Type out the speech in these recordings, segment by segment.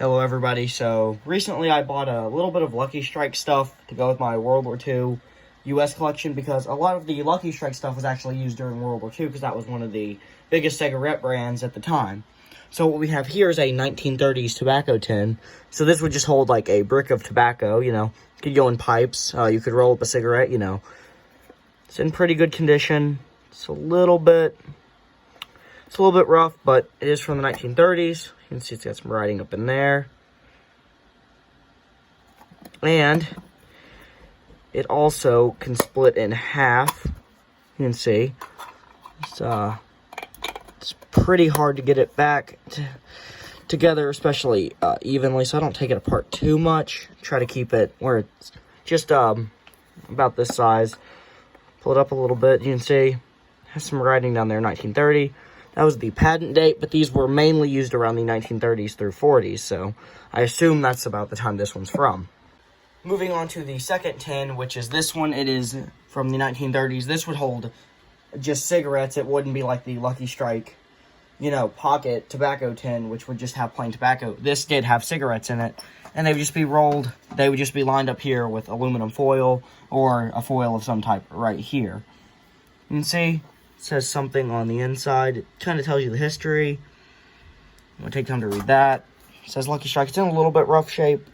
Hello everybody. So recently I bought a little bit of Lucky Strike stuff to go with my World War II US collection, because a lot of the Lucky Strike stuff was actually used during World War II because that was one of the biggest cigarette brands at the time. So what we have here is a 1930s tobacco tin. So this would just hold like a brick of tobacco, you know. It could go in pipes. You could roll up a cigarette, you know. It's in pretty good condition. It's a little bit rough, but it is from the 1930s. You can see it's got some writing up in there. And it also can split in half. You can see. It's pretty hard to get it back together, especially evenly, so I don't take it apart too much. Try to keep it where it's just about this size. Pull it up a little bit. You can see it has some writing down there, 1930. That was the patent date, but these were mainly used around the 1930s through 40s, so I assume that's about the time this one's from. Moving on to the second tin, which is this one. It is from the 1930s. This would hold just cigarettes. It wouldn't be like the Lucky Strike, you know, pocket tobacco tin, which would just have plain tobacco. This did have cigarettes in it, and they would just be rolled. They would just be lined up here with aluminum foil or a foil of some type right here. You can see it says something on the inside. It kind of tells you the history. I'm going to take time to read that. It says Lucky Strike. It's in a little bit rough shape.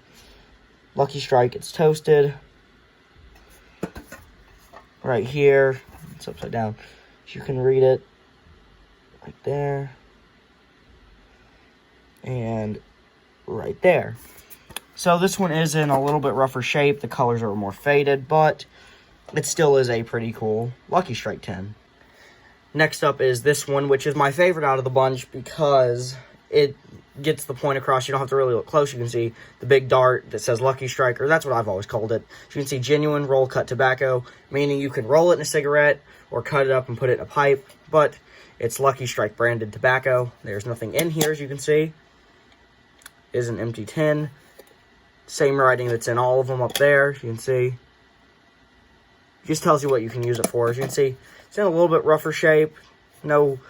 Lucky Strike, it's toasted. Right here. It's upside down. So you can read it right there. And right there. So this one is in a little bit rougher shape. The colors are more faded, but it still is a pretty cool Lucky Strike tin. Next up is this one, which is my favorite out of the bunch because it gets the point across. You don't have to really look close. You can see the big dart that says Lucky Strike, or that's what I've always called it. You can see genuine roll cut tobacco, meaning you can roll it in a cigarette or cut it up and put it in a pipe, but it's Lucky Strike branded tobacco. There's nothing in here, as you can see. It is an empty tin. Same writing that's in all of them up there. You can see. It just tells you what you can use it for. As you can see, it's in a little bit rougher shape. No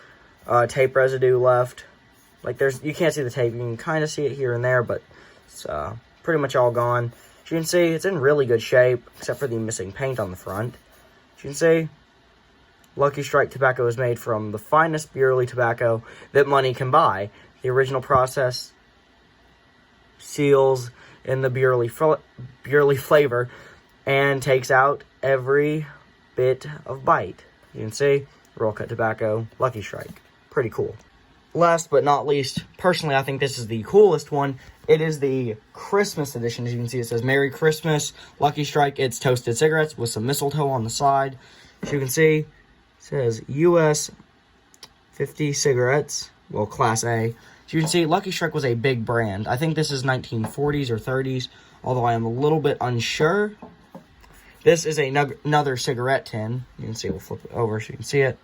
tape residue left. Like, you can't see the tape. You can kind of see it here and there, but it's pretty much all gone. As you can see, it's in really good shape, except for the missing paint on the front. As you can see, Lucky Strike tobacco is made from the finest burley tobacco that money can buy. The original process seals in the burley flavor and takes out every bit of bite. You can see, roll cut tobacco, Lucky Strike. Pretty cool. Last but not least, personally, I think this is the coolest one. It is the Christmas edition. As you can see, it says Merry Christmas, Lucky Strike. It's toasted cigarettes with some mistletoe on the side. As you can see, it says US 50 cigarettes, well, Class A. As you can see, Lucky Strike was a big brand. I think this is 1940s or 30s, although I am a little bit unsure. This is another cigarette tin. You can see, we'll flip it over so you can see it.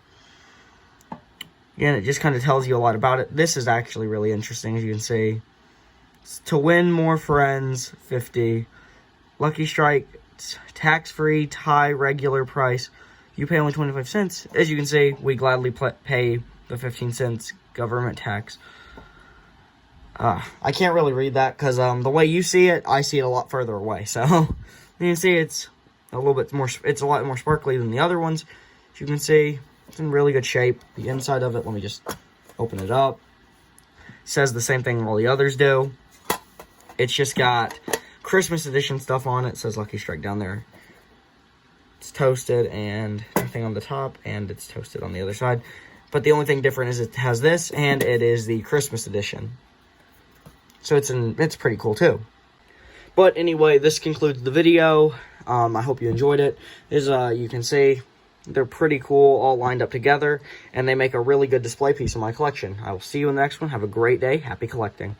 Again, it just kind of tells you a lot about it. This is actually really interesting, as you can see. It's to win more friends, 50. Lucky Strike, tax-free, Thai regular price. You pay only 25 cents. As you can see, we gladly pay the 15 cents government tax. I can't really read that because the way you see it, I see it a lot further away. So you can see it's a little bit more. It's a lot more sparkly than the other ones. As you can see, it's in really good shape. The inside of it, let me just open it up. It says the same thing all the others do. It's just got Christmas edition stuff on it. It says Lucky Strike down there. It's toasted and nothing on the top, and it's toasted on the other side. But the only thing different is it has this, and it is the Christmas edition. So it's pretty cool too. But anyway, this concludes the video. I hope you enjoyed it. As you can see, they're pretty cool, all lined up together, and they make a really good display piece in my collection. I will see you in the next one. Have a great day. Happy collecting.